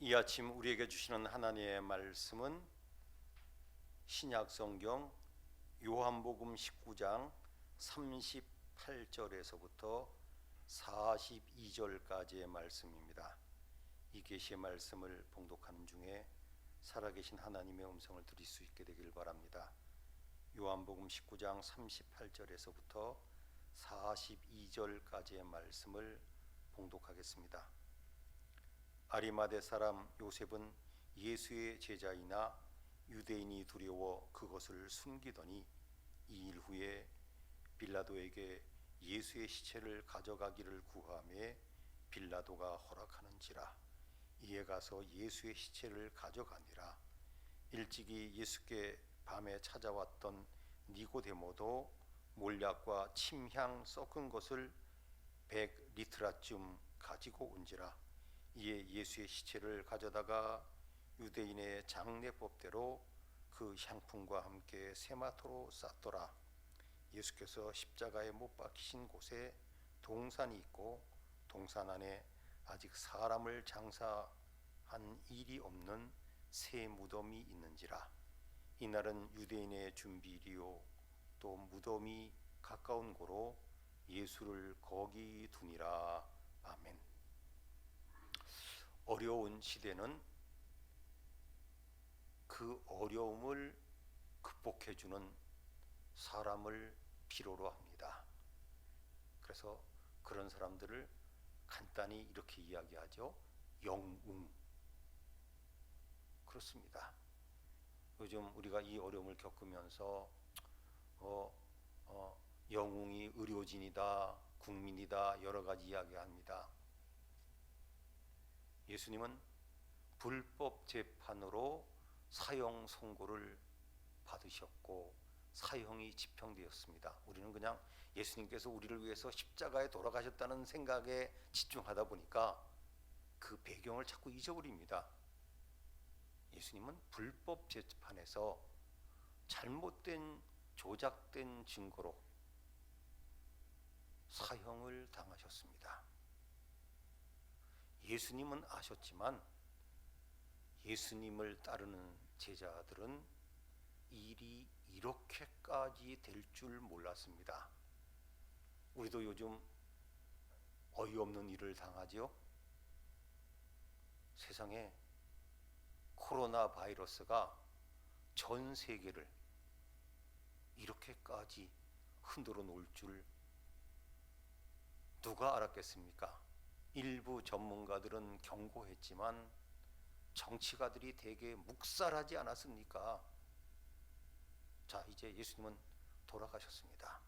이 아침 우리에게 주시는 하나님의 말씀은 신약 성경 요한복음 19장 38절에서부터 42절까지의 말씀입니다. 이 계시의 말씀을 봉독하는 중에 살아계신 하나님의 음성을 들을 수 있게 되길 바랍니다. 요한복음 19장 38절에서부터 42절까지의 말씀을 봉독하겠습니다. 아리마대 사람 요셉은 예수의 제자이나 유대인이 두려워 그것을 숨기더니 2일 후에 빌라도에게 예수의 시체를 가져가기를 구하매 빌라도가 허락하는지라. 이에 가서 예수의 시체를 가져가니라. 일찍이 예수께 밤에 찾아왔던 니고데모도 몰약과 침향 섞은 것을 100리트라쯤 가지고 온지라. 이에 예수의 시체를 가져다가 유대인의 장례법대로 그 향품과 함께 세마토로 쌌더라. 예수께서 십자가에 못 박히신 곳에 동산이 있고 동산 안에 아직 사람을 장사한 일이 없는 새 무덤이 있는지라. 이날은 유대인의 준비일이요 또 무덤이 가까운 고로 예수를 거기 두니라. 아멘. 어려운 시대는 그 어려움을 극복해주는 사람을 필요로 합니다. 그래서 그런 사람들을 간단히 이렇게 이야기하죠. 영웅. 그렇습니다. 요즘 우리가 이 어려움을 겪으면서 영웅이 의료진이다, 국민이다, 여러 가지 이야기합니다. 예수님은 불법 재판으로 사형 선고를 받으셨고 사형이 집행되었습니다. 우리는 그냥 예수님께서 우리를 위해서 십자가에 돌아가셨다는 생각에 집중하다 보니까 그 배경을 자꾸 잊어버립니다. 예수님은 불법 재판에서 잘못된 조작된 증거로 사형을 당하셨습니다. 예수님은 아셨지만 예수님을 따르는 제자들은 일이 이렇게까지 될 줄 몰랐습니다. 우리도 요즘 어이없는 일을 당하지요. 세상에 코로나 바이러스가 전 세계를 이렇게까지 흔들어 놓을 줄 누가 알았겠습니까? 일부 전문가들은 경고했지만 정치가들이 대개 묵살하지 않았습니까? 자, 이제 예수님은 돌아가셨습니다.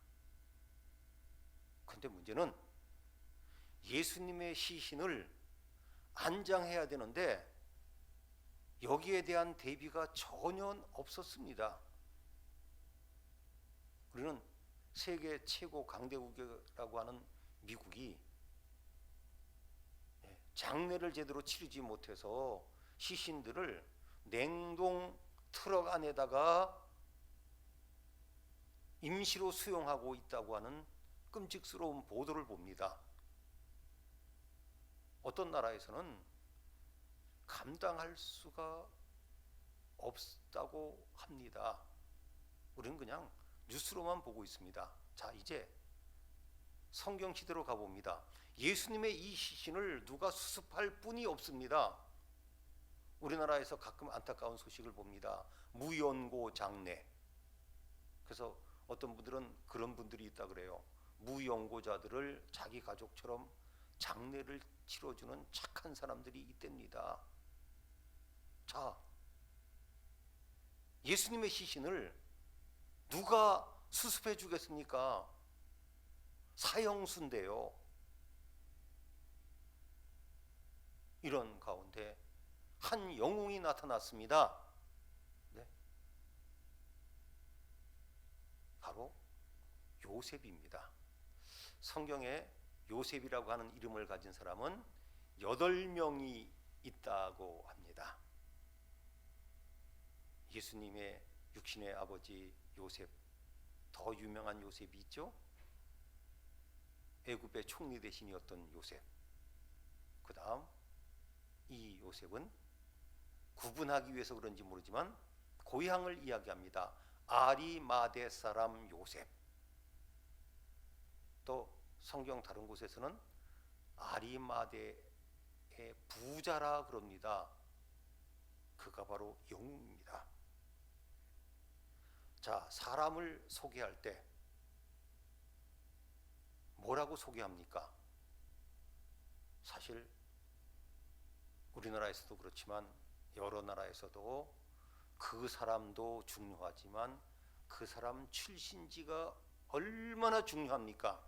그런데 문제는 예수님의 시신을 안장해야 되는데 여기에 대한 대비가 전혀 없었습니다. 우리는 세계 최고 강대국이라고 하는 미국이 장례를 제대로 치르지 못해서 시신들을 냉동 트럭 안에다가 임시로 수용하고 있다고 하는 끔찍스러운 보도를 봅니다. 어떤 나라에서는 감당할 수가 없다고 합니다. 우리는 그냥 뉴스로만 보고 있습니다. 자, 이제 성경 시대로 가봅니다. 예수님의 이 시신을 누가 수습할 분이 없습니다. 우리나라에서 가끔 안타까운 소식을 봅니다. 무연고 장례. 그래서 어떤 분들은 그런 분들이 있다 그래요. 무연고자들을 자기 가족처럼 장례를 치러주는 착한 사람들이 있답니다. 자, 예수님의 시신을 누가 수습해 주겠습니까? 사형수인데요. 이런 가운데 한 영웅이 나타났습니다. 네. 바로 요셉입니다. 성경에 요셉이라고 하는 이름을 가진 사람은 8명이 있다고 합니다. 예수님의 육신의 아버지 요셉, 더 유명한 요셉이 있죠. 애굽의 총리 대신이었던 요셉. 그 다음 이 요셉은 구분하기 위해서 그런지 모르지만 고향을 이야기합니다. 아리마대 사람 요셉. 또 성경 다른 곳에서는 아리마대의 부자라 그럽니다. 그가 바로 영웅입니다. 자, 사람을 소개할 때 뭐라고 소개합니까? 사실 우리나라에서도 그렇지만 여러 나라에서도 그 사람도 중요하지만 그 사람 출신지가 얼마나 중요합니까?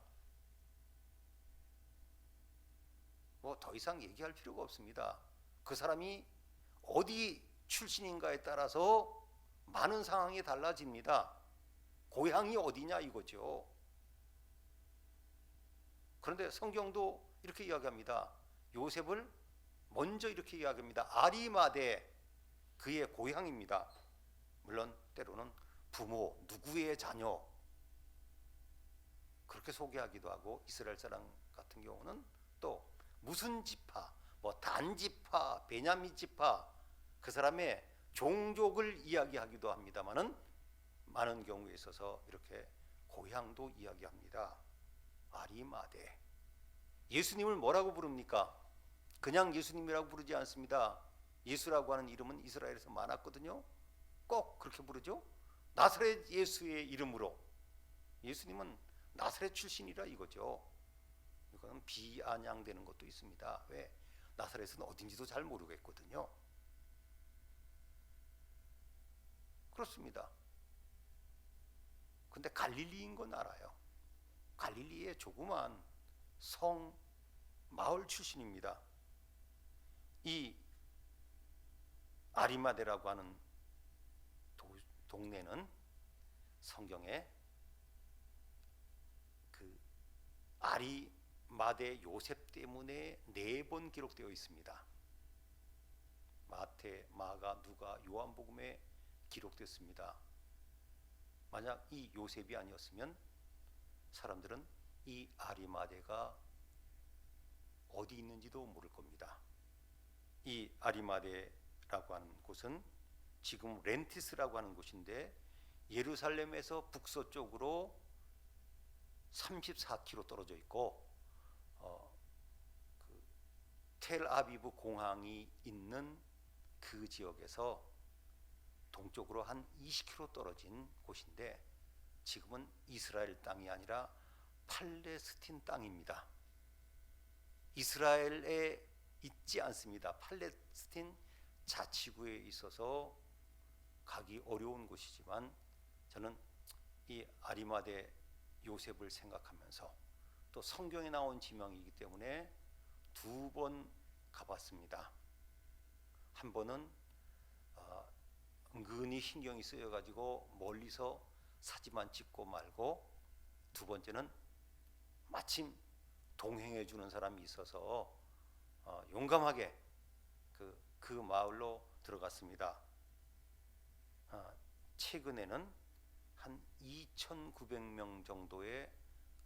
뭐 더 이상 얘기할 필요가 없습니다. 그 사람이 어디 출신인가에 따라서 많은 상황이 달라집니다. 고향이 어디냐 이거죠. 그런데 성경도 이렇게 이야기합니다. 요셉을 먼저 이렇게 이야기합니다. 아리마대, 그의 고향입니다. 물론 때로는 부모, 누구의 자녀 그렇게 소개하기도 하고, 이스라엘 사람 같은 경우는 또 무슨 지파, 뭐 단지파, 베냐민 지파, 그 사람의 종족을 이야기하기도 합니다만은 많은 경우에 있어서 이렇게 고향도 이야기합니다. 아리마대. 예수님을 뭐라고 부릅니까? 그냥 예수님이라고 부르지 않습니다. 예수라고 하는 이름은 이스라엘에서 많았거든요. 꼭 그렇게 부르죠. 나사렛 예수의 이름으로. 예수님은 나사렛 출신이라 이거죠. 이거는 비아냥되는 것도 있습니다. 왜? 나사렛은 어딘지도 잘 모르겠거든요. 그렇습니다. 근데 갈릴리인 건 알아요. 갈릴리의 조그만 성 마을 출신입니다. 이 아리마대라고 하는 동네는 성경에 그 아리마대 요셉 때문에 4번 기록되어 있습니다. 마태, 마가, 누가, 요한복음에 기록됐습니다. 만약 이 요셉이 아니었으면 사람들은 이 아리마대가 어디 있는지도 모를 겁니다. 이 아리마대라고 하는 곳은 지금 렌티스라고 하는 곳인데 예루살렘에서 북서쪽으로 34km 떨어져 있고 그 텔아비브 공항이 있는 그 지역에서 동쪽으로 한 20km 떨어진 곳인데 지금은 이스라엘 땅이 아니라 팔레스틴 땅입니다. 이스라엘에 있지 않습니다. 팔레스틴 자치구에 있어서 가기 어려운 곳이지만 저는 이 아리마대 요셉을 생각하면서 또 성경에 나온 지명이기 때문에 2번 가봤습니다. 한 번은 은근히 신경이 쓰여가지고 멀리서 사진만 찍고 말고, 2번째는 마침 동행해 주는 사람이 있어서 용감하게 그 마을로 들어갔습니다. 최근에는 한 2,900명 정도의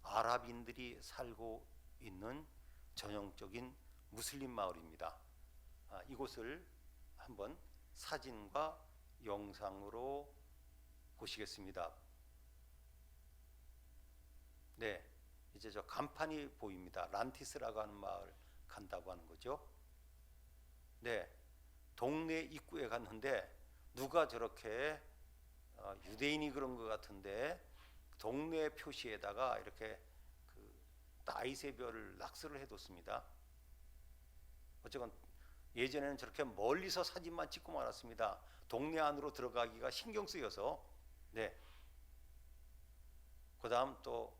아랍인들이 살고 있는 전형적인 무슬림 마을입니다. 이곳을 한번 사진과 영상으로 보시겠습니다. 네, 이제 저 간판이 보입니다. 란티스라고 하는 마을 간다고 하는 거죠. 네, 동네 입구에 갔는데 누가 저렇게 유대인이 그런 것 같은데 동네 표시에다가 이렇게 그 다윗의 별을 낙서를 해뒀습니다. 어쨌건 예전에는 저렇게 멀리서 사진만 찍고 말았습니다. 동네 안으로 들어가기가 신경 쓰여서. 네. 그 다음 또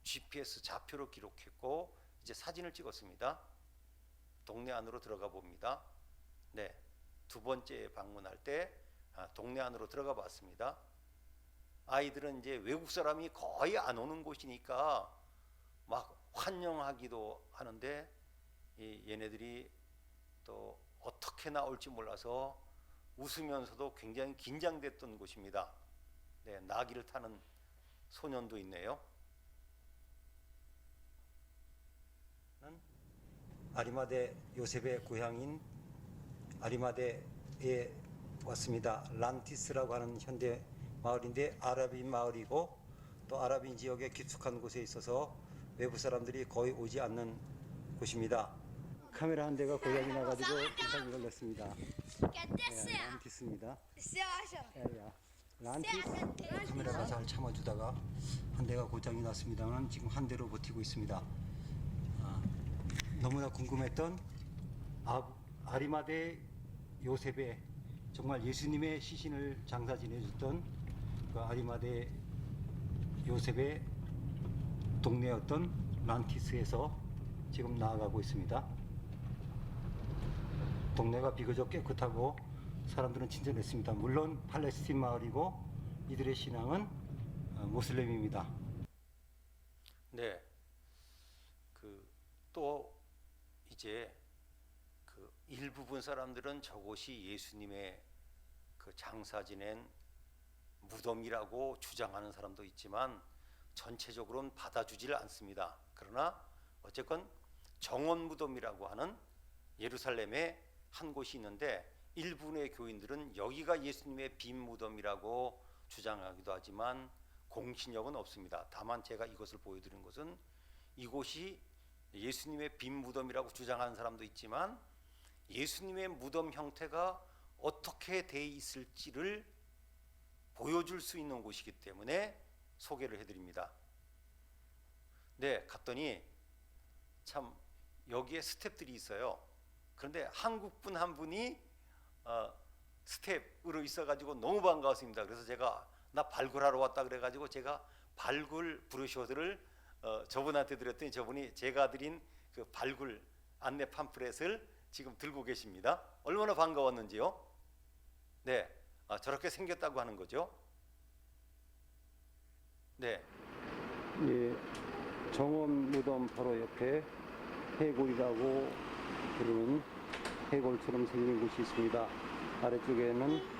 GPS 좌표로 기록했고 이제 사진을 찍었습니다. 동네 안으로 들어가 봅니다. 네, 2번째 방문할 때 동네 안으로 들어가 봤습니다. 아이들은 이제 외국 사람이 거의 안 오는 곳이니까 막 환영하기도 하는데 얘네들이 또 어떻게 나올지 몰라서 웃으면서도 굉장히 긴장됐던 곳입니다. 네, 나귀를 타는 소년도 있네요. 아리마대 요셉의 고향인 아리마대에 왔습니다. 란티스라고 하는 현대 마을인데 아랍인 마을이고 또 아랍인 지역에 깊숙한 곳에 있어서 외부 사람들이 거의 오지 않는 곳입니다. 카메라 한 대가 고장이 나가지고 부상이 걸렸습니다. 란티스입니다. 란티스 카메라가 잘 참아주다가 한 대가 고장이 났습니다만 지금 한 대로 버티고 있습니다. 너무나 궁금했던 아리마대 요셉의 정말 예수님의 시신을 장사 지내줬던 그 아리마대 요셉의 동네였던 란티스에서 지금 나아가고 있습니다. 동네가 비교적 깨끗하고 사람들은 친절했습니다. 물론 팔레스틴 마을이고 이들의 신앙은 모슬렘입니다. 네, 또 이제 일부분 사람들은 저곳이 예수님의 장사 지낸 무덤이라고 주장하는 사람도 있지만 전체적으로는 받아주질 않습니다. 그러나 어쨌건 정원 무덤이라고 하는 예루살렘에 한 곳이 있는데 일부의 교인들은 여기가 예수님의 빈 무덤이라고 주장하기도 하지만 공신력은 없습니다. 다만 제가 이것을 보여드린 것은 이곳이 예수님의 빈 무덤이라고 주장하는 사람도 있지만 예수님의 무덤 형태가 어떻게 돼 있을지를 보여줄 수 있는 곳이기 때문에 소개를 해드립니다. 네, 갔더니 참 여기에 스텝들이 있어요. 그런데 한국분 한 분이 스텝으로 있어가지고 너무 반가웠습니다. 그래서 제가 나 발굴하러 왔다 그래가지고 제가 발굴 브로셔들을 저분한테 드렸더니 저분이 제가 드린 그 발굴 안내 팜플렛을 지금 들고 계십니다. 얼마나 반가웠는지요. 네, 저렇게 생겼다고 하는 거죠. 네. 예, 정원 무덤 바로 옆에 해골이라고 부르는 해골처럼 생긴 곳이 있습니다. 아래쪽에는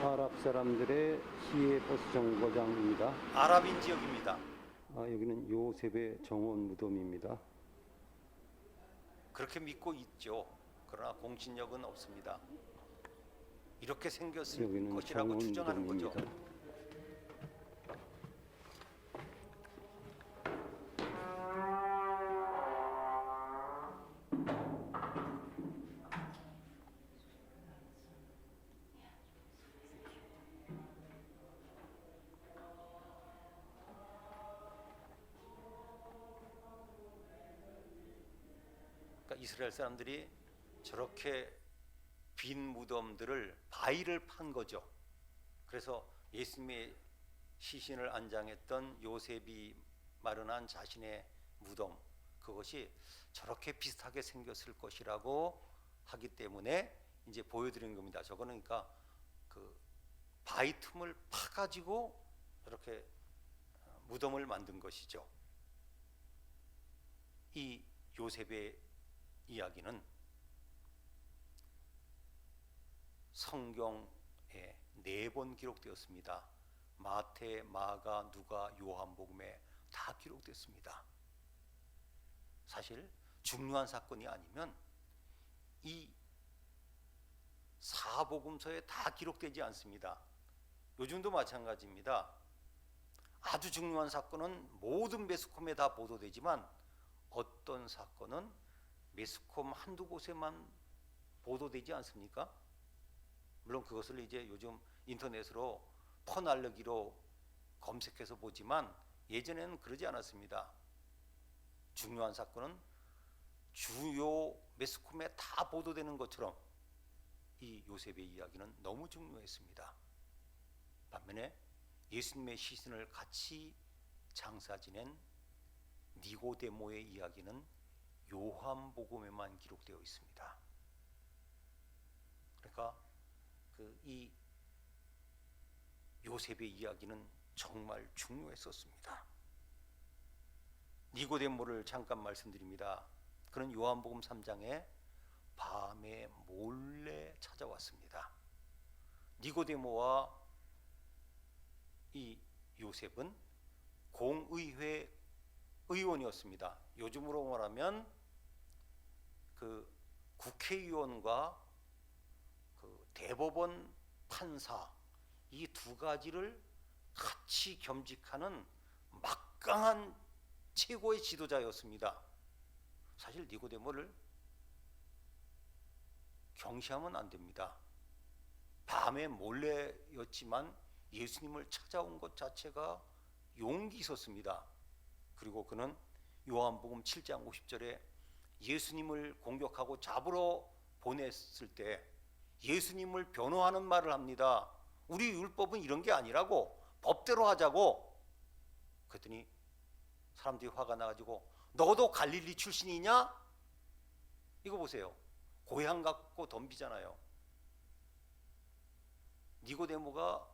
아랍 사람들의 시외 버스 정거장입니다. 아랍인 지역입니다. 여기는 요셉의 정원 무덤입니다. 그렇게 믿고 있죠. 그러나 공신력은 없습니다. 이렇게 생겼을 것이라고 추정하는 거죠. 이스라엘 사람들이 저렇게 빈 무덤들을 바위를 판 거죠. 그래서 예수님의 시신을 안장했던 요셉이 마련한 자신의 무덤, 그것이 저렇게 비슷하게 생겼을 것이라고 하기 때문에 이제 보여드리는 겁니다. 저거는 그러니까 그 바위 틈을 파가지고 이렇게 무덤을 만든 것이죠. 이 요셉의 이야기는 성경에 4번 기록되었습니다. 마태, 마가, 누가, 요한복음에 다 기록됐습니다. 사실 중요한 사건이 아니면 이 사복음서에 다 기록되지 않습니다. 요즘도 마찬가지입니다. 아주 중요한 사건은 모든 매스컴에 다 보도되지만 어떤 사건은 매스컴 한두 곳에만 보도되지 않습니까? 물론 그것을 이제 요즘 인터넷으로 퍼날르기로 검색해서 보지만 예전에는 그러지 않았습니다. 중요한 사건은 주요 매스컴에 다 보도되는 것처럼 이 요셉의 이야기는 너무 중요했습니다. 반면에 예수님의 시신을 같이 장사 지낸 니고데모의 이야기는 요한복음에만 기록되어 있습니다. 그러니까 이 요셉의 이야기는 정말 중요했었습니다. 니고데모를 잠깐 말씀드립니다. 그는 요한복음 3장에 밤에 몰래 찾아왔습니다. 니고데모와 이 요셉은 공의회 의원이었습니다. 요즘으로 말하면 국회의원과 그 대법원 판사 이 두 가지를 같이 겸직하는 막강한 최고의 지도자였습니다. 사실 니고데모를 경시하면 안 됩니다. 밤에 몰래였지만 예수님을 찾아온 것 자체가 용기 있었습니다. 그리고 그는 요한복음 7장 50절에 예수님을 공격하고 잡으러 보냈을 때 예수님을 변호하는 말을 합니다. 우리 율법은 이런 게 아니라고, 법대로 하자고. 그랬더니 사람들이 화가 나가지고 너도 갈릴리 출신이냐? 이거 보세요. 고향 갖고 덤비잖아요. 니고데모가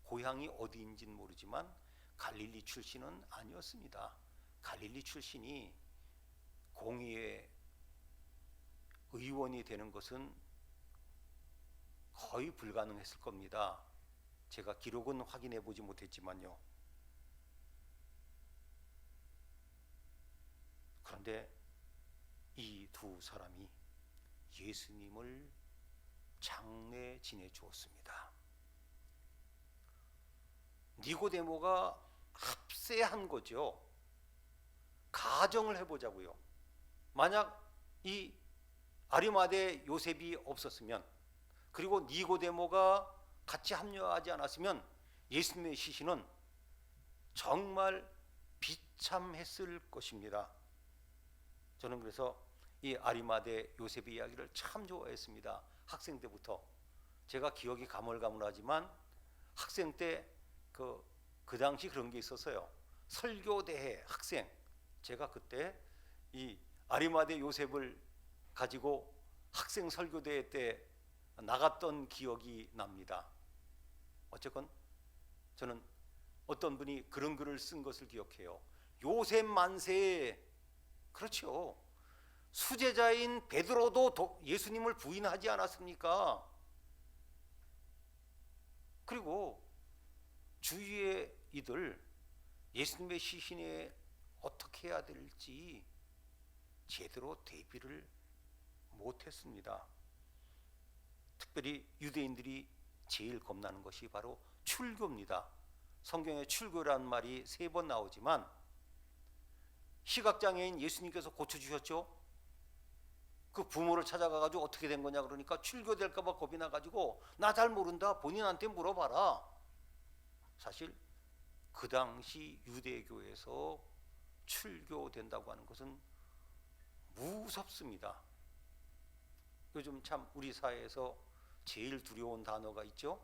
고향이 어디인지는 모르지만 갈릴리 출신은 아니었습니다. 갈릴리 출신이 공의의 의원이 되는 것은 거의 불가능했을 겁니다. 제가 기록은 확인해 보지 못했지만요. 그런데 이 두 사람이 예수님을 장례 지내 주었습니다. 니고데모가 합세한 거죠. 가정을 해보자고요. 만약 이 아리마대 요셉이 없었으면, 그리고 니고데모가 같이 합류하지 않았으면 예수님의 시신은 정말 비참했을 것입니다. 저는 그래서 이 아리마대 요셉의 이야기를 참 좋아했습니다. 학생 때부터. 제가 기억이 가물가물하지만 학생 때 그 당시 그런 게 있었어요. 설교대회 학생. 제가 그때 이 아리마대 요셉을 가지고 학생 설교대회 때 나갔던 기억이 납니다. 어쨌건 저는 어떤 분이 그런 글을 쓴 것을 기억해요. 요셉 만세에, 그렇죠, 수제자인 베드로도 예수님을 부인하지 않았습니까? 그리고 주위의 이들 예수님의 시신에 어떻게 해야 될지 제대로 대비를 못했습니다. 특별히 유대인들이 제일 겁나는 것이 바로 출교입니다. 성경에 출교라는 말이 3번 나오지만 시각장애인 예수님께서 고쳐주셨죠. 그 부모를 찾아가가지고 어떻게 된 거냐 그러니까 출교될까봐 겁이 나가지고 나 잘 모른다, 본인한테 물어봐라. 사실 그 당시 유대교에서 출교된다고 하는 것은 무섭습니다. 요즘 참 우리 사회에서 제일 두려운 단어가 있죠.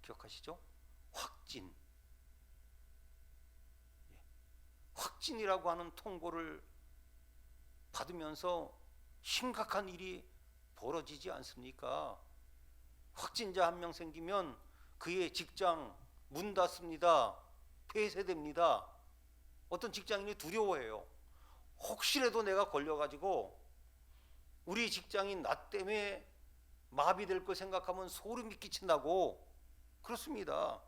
기억하시죠? 확진. 확진이라고 하는 통보를 받으면서 심각한 일이 벌어지지 않습니까? 확진자 1명 생기면 그의 직장 문 닫습니다. 폐쇄됩니다. 어떤 직장인이 두려워해요. 혹시라도 내가 걸려가지고 우리 직장인 나 때문에 마비될 거 생각하면 소름이 끼친다고. 그렇습니다.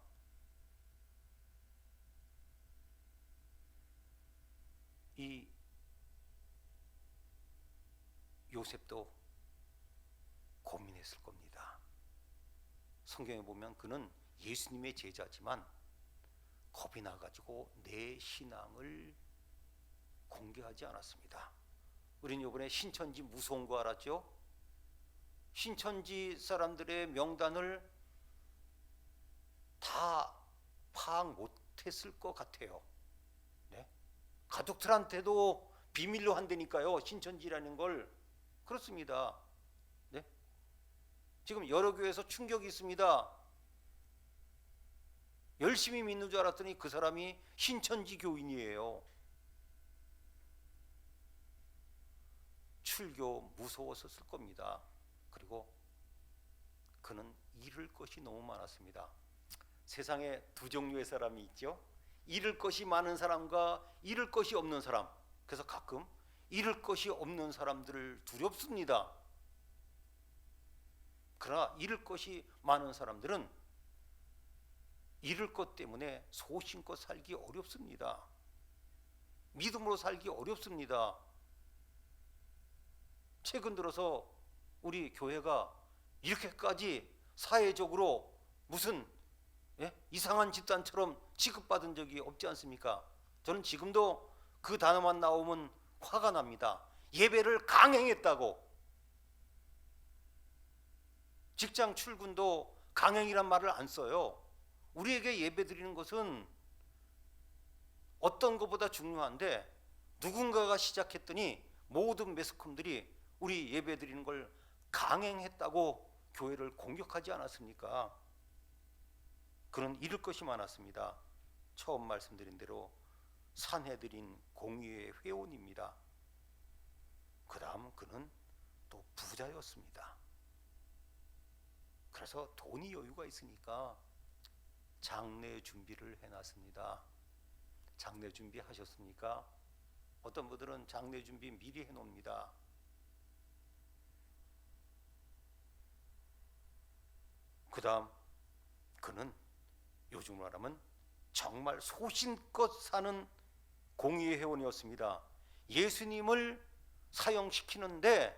이 요셉도 고민했을 겁니다. 성경에 보면 그는 예수님의 제자지만 겁이 나가지고 내 신앙을 공개하지 않았습니다. 우리는 이번에 신천지 무서운 거 알았죠? 신천지 사람들의 명단을 다 파악 못했을 것 같아요. 네? 가족들한테도 비밀로 한다니까요. 신천지라는 걸. 그렇습니다. 네? 지금 여러 교회에서 충격이 있습니다. 열심히 믿는 줄 알았더니 그 사람이 신천지 교인이에요. 출교 무서웠었을 겁니다. 그리고 그는 잃을 것이 너무 많았습니다. 세상에 두 종류의 사람이 있죠. 잃을 것이 많은 사람과 잃을 것이 없는 사람. 그래서 가끔 잃을 것이 없는 사람들을 두렵습니다. 그러나 잃을 것이 많은 사람들은 잃을 것 때문에 소신껏 살기 어렵습니다. 믿음으로 살기 어렵습니다. 최근 들어서 우리 교회가 이렇게까지 사회적으로 무슨 이상한 집단처럼 취급받은 적이 없지 않습니까? 저는 지금도 그 단어만 나오면 화가 납니다. 예배를 강행했다고. 직장 출근도 강행이란 말을 안 써요. 우리에게 예배 드리는 것은 어떤 것보다 중요한데, 누군가가 시작했더니 모든 매스컴들이 우리 예배 드리는 걸 강행했다고 교회를 공격하지 않았습니까? 그는 잃을 것이 많았습니다. 처음 말씀드린 대로 산헤드린 공의회 회원입니다. 그 다음 그는 또 부자였습니다. 그래서 돈이 여유가 있으니까 장례 준비를 해놨습니다. 장례 준비 하셨습니까? 어떤 분들은 장례 준비 미리 해놓습니다. 그 다음 그는 요즘 말하면 정말 소신껏 사는 공의회 회원이었습니다. 예수님을 사형시키는데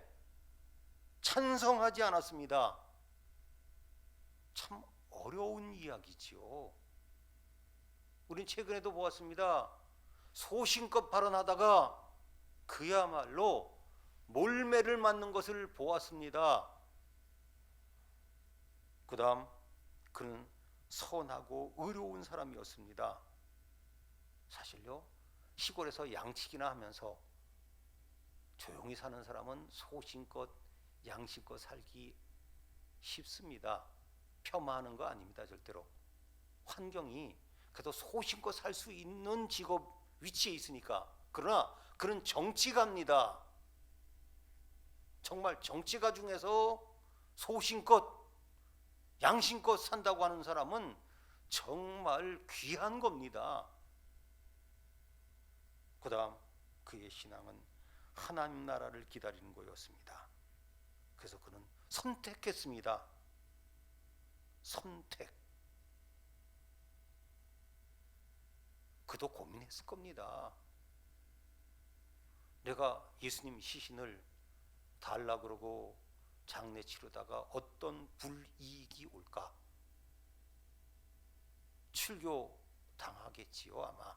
찬성하지 않았습니다. 참 어려운 이야기지요. 우린 최근에도 보았습니다. 소신껏 발언하다가 그야말로 몰매를 맞는 것을 보았습니다. 그 다음 그는 선하고 의로운 사람이었습니다. 사실요, 시골에서 양치기나 하면서 조용히 사는 사람은 소신껏 양심껏 살기 쉽습니다. 폄하하는 거 아닙니다. 절대로. 환경이 그래도 소신껏 살 수 있는 직업 위치에 있으니까. 그러나 그는 정치가입니다. 정말 정치가 중에서 소신껏 양심껏 산다고 하는 사람은 정말 귀한 겁니다. 그 다음 그의 신앙은 하나님 나라를 기다리는 거였습니다. 그래서 그는 선택했습니다. 선택. 그도 고민했을 겁니다. 내가 예수님 시신을 달라 그러고 장례 치르다가 어떤 불이익이 올까? 출교 당하겠지요 아마.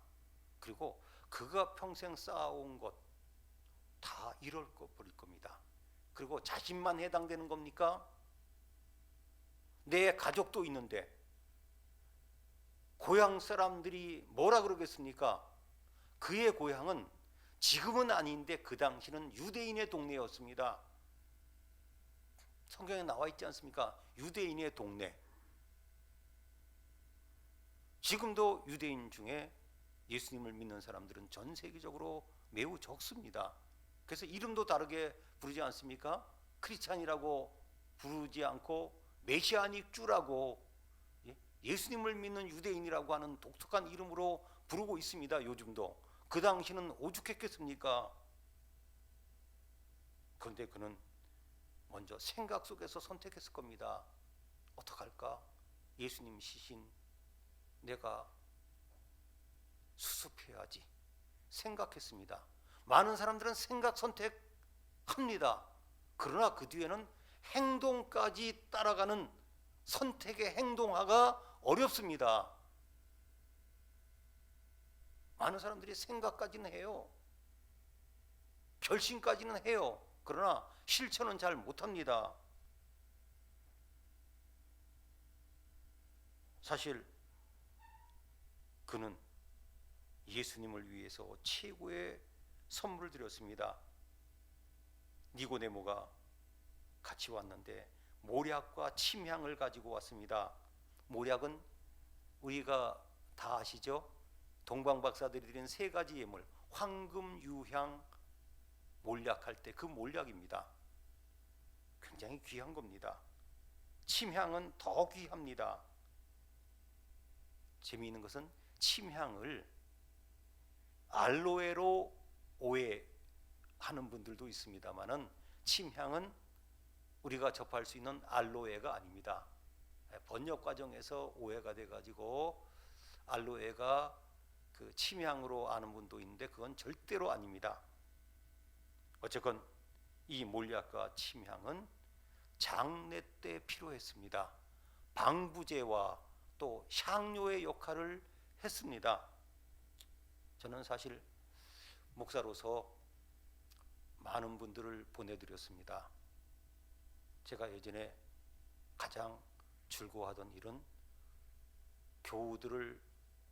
그리고 그가 평생 쌓아온 것 다 잃어버릴 겁니다. 그리고 자신만 해당되는 겁니까? 내 가족도 있는데 고향 사람들이 뭐라 그러겠습니까? 그의 고향은 지금은 아닌데 그 당시는 유대인의 동네였습니다. 성경에 나와 있지 않습니까? 유대인의 동네. 지금도 유대인 중에 예수님을 믿는 사람들은 전 세계적으로 매우 적습니다. 그래서 이름도 다르게 부르지 않습니까? 크리스찬이라고 부르지 않고 메시아닉 주라고, 예수님을 믿는 유대인이라고 하는 독특한 이름으로 부르고 있습니다. 요즘도. 그 당시는 오죽했겠습니까? 그런데 그는 먼저 생각 속에서 선택했을 겁니다. 어떡할까? 예수님 시신 내가 수습해야지 생각했습니다. 많은 사람들은 생각 선택합니다. 그러나 그 뒤에는 행동까지 따라가는 선택의 행동화가 어렵습니다. 많은 사람들이 생각까지는 해요. 결심까지는 해요. 그러나 실천은 잘 못합니다. 사실 그는 예수님을 위해서 최고의 선물을 드렸습니다. 니고데모가 같이 왔는데 모략과 침향을 가지고 왔습니다. 모략은 우리가 다 아시죠? 동방 박사들이 드린 세 가지 예물, 황금, 유향, 몰약할 때 그 몰약입니다. 굉장히 귀한 겁니다. 침향은 더 귀합니다. 재미있는 것은 침향을 알로에로 오해하는 분들도 있습니다만은 침향은 우리가 접할 수 있는 알로에가 아닙니다. 번역 과정에서 오해가 돼가지고 알로에가 그 침향으로 아는 분도 있는데 그건 절대로 아닙니다. 어쨌건 이 몰약과 침향은 장례 때 필요했습니다. 방부제와 또 향료의 역할을 했습니다. 저는 사실 목사로서 많은 분들을 보내드렸습니다. 제가 예전에 가장 즐거워하던 일은 교우들을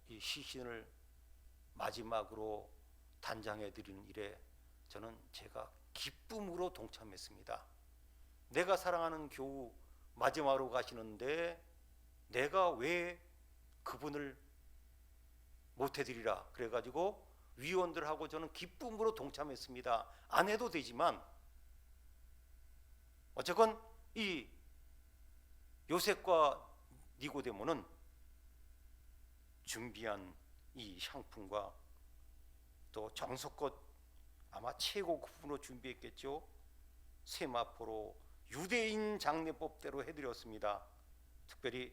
이 시신을 마지막으로 단장해 드리는 일에 저는 제가 기쁨으로 동참했습니다. 내가 사랑하는 교우 마지막으로 가시는데 내가 왜 그분을 못 해드리라 그래가지고 위원들하고 저는 기쁨으로 동참했습니다. 안 해도 되지만 어쨌건 이 요셉과 니고데모는 준비한 이 향품과 또 정성껏 아마 최고급으로 준비했겠죠. 세마포로 유대인 장례법대로 해드렸습니다. 특별히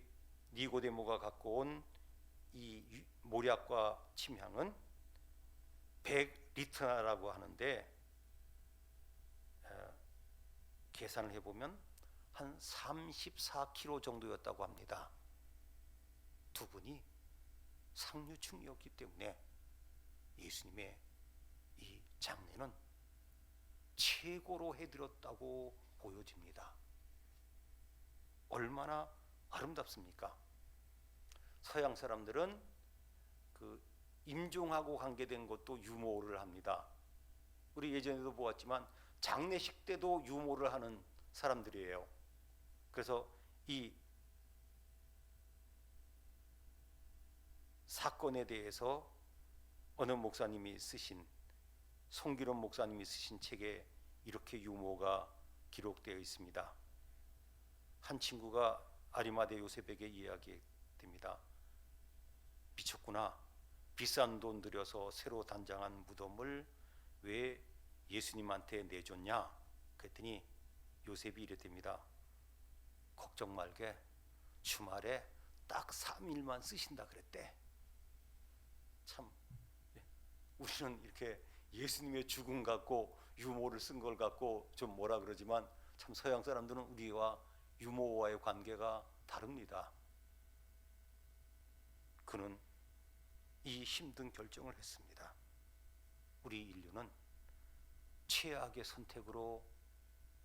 니고데모가 갖고 온 이 모략과 침향은 100리터라고 하는데 계산을 해보면 한 34kg 정도였다고 합니다. 두 분이 상류층이었기 때문에 예수님의 이 장례는 최고로 해드렸다고 보여집니다. 얼마나 아름답습니까? 서양 사람들은 그 임종하고 관계된 것도 유모를 합니다. 우리 예전에도 보았지만 장례식 때도 유모를 하는 사람들이에요. 그래서 이 사건에 대해서 어느 목사님이 쓰신 송기론 목사님이 쓰신 책에 이렇게 유모가 기록되어 있습니다. 한 친구가 아리마대 요셉에게 이야기됩니다. 미쳤구나. 비싼 돈 들여서 새로 단장한 무덤을 왜 예수님한테 내줬냐? 그랬더니 요셉이 이랬답니다. 걱정 말게. 주말에 딱 3일만 쓰신다 그랬대. 참 우리는 이렇게 예수님의 죽음 갖고 유모를 쓴 걸 갖고 좀 뭐라 그러지만 참 서양 사람들은 우리와 유모와의 관계가 다릅니다. 그는 이 힘든 결정을 했습니다. 우리 인류는 최악의 선택으로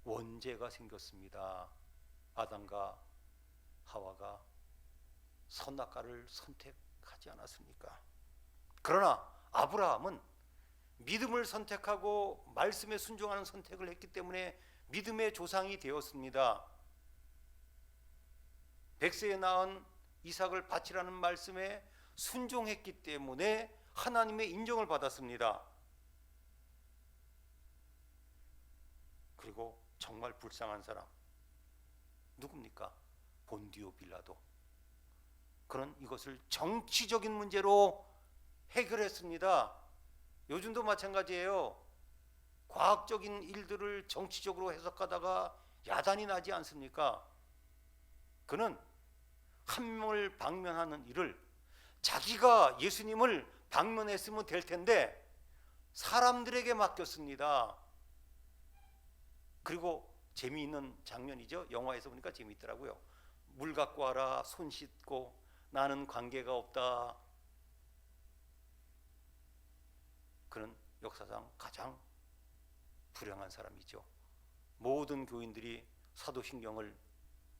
원죄가 생겼습니다. 아담과 하와가 선악과를 선택하지 않았습니까? 그러나 아브라함은 믿음을 선택하고 말씀에 순종하는 선택을 했기 때문에 믿음의 조상이 되었습니다. 백세에 낳은 이삭을 바치라는 말씀에 순종했기 때문에 하나님의 인정을 받았습니다. 그리고 정말 불쌍한 사람 누굽니까? 본디오 빌라도. 그는 이것을 정치적인 문제로 해결했습니다. 요즘도 마찬가지예요. 과학적인 일들을 정치적으로 해석하다가 야단이 나지 않습니까? 그는 한 명을 방면하는 일을 자기가 예수님을 방문했으면 될 텐데 사람들에게 맡겼습니다. 그리고 재미있는 장면이죠. 영화에서 보니까 재미있더라고요. 물 갖고 와라. 손 씻고. 나는 관계가 없다. 그는 역사상 가장 불행한 사람이죠. 모든 교인들이 사도신경을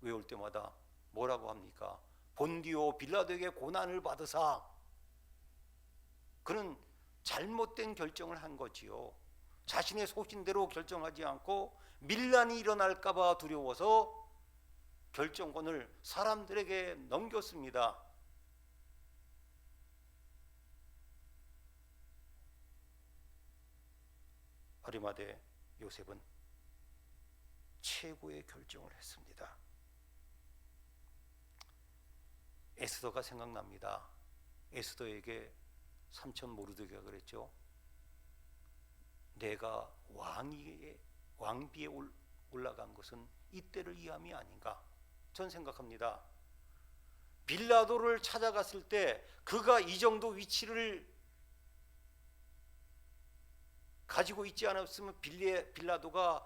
외울 때마다 뭐라고 합니까? 본디오 빌라도에게 고난을 받으사. 그는 잘못된 결정을 한 거지요. 자신의 소신대로 결정하지 않고 밀란이 일어날까 봐 두려워서 결정권을 사람들에게 넘겼습니다. 아리마대 요셉은 최고의 결정을 했습니다. 에스더가 생각납니다. 에스더에게 삼촌 모르드게가 그랬죠. 내가 왕비에 올라간 것은 이때를 위함이 아닌가. 전 생각합니다. 빌라도를 찾아갔을 때 그가 이 정도 위치를 가지고 있지 않았으면 빌라도가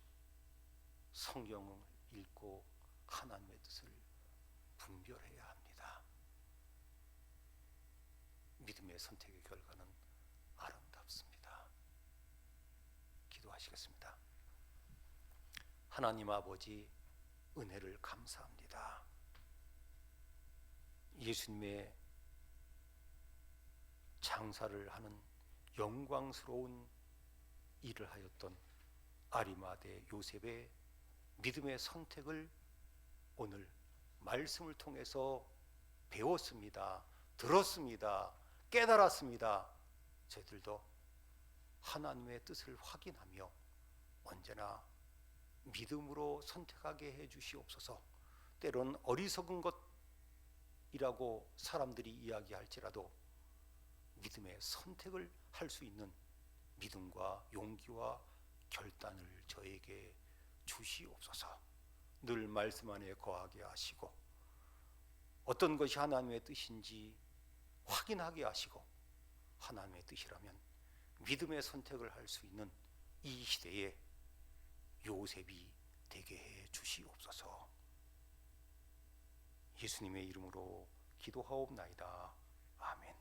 성경을 읽고 하나님의 뜻을 분별해야 합니다. 믿음의 선택의 결과는 아름답습니다. 기도하시겠습니다. 하나님 아버지, 은혜를 감사합니다. 예수님의 장사를 하는 영광스러운 일을 하였던 아리마대 요셉의 믿음의 선택을 오늘 말씀을 통해서 배웠습니다. 들었습니다. 깨달았습니다. 저희들도 하나님의 뜻을 확인하며 언제나 믿음으로 선택하게 해 주시옵소서. 때론 어리석은 것이라고 사람들이 이야기할지라도 믿음의 선택을 할 수 있는 믿음과 용기와 결단을 저에게 주시옵소서. 늘 말씀 안에 거하게 하시고 어떤 것이 하나님의 뜻인지 확인하게 하시고 하나님의 뜻이라면 믿음의 선택을 할 수 있는 이 시대에 요셉이 되게 해 주시옵소서. 예수님의 이름으로 기도하옵나이다. 아멘.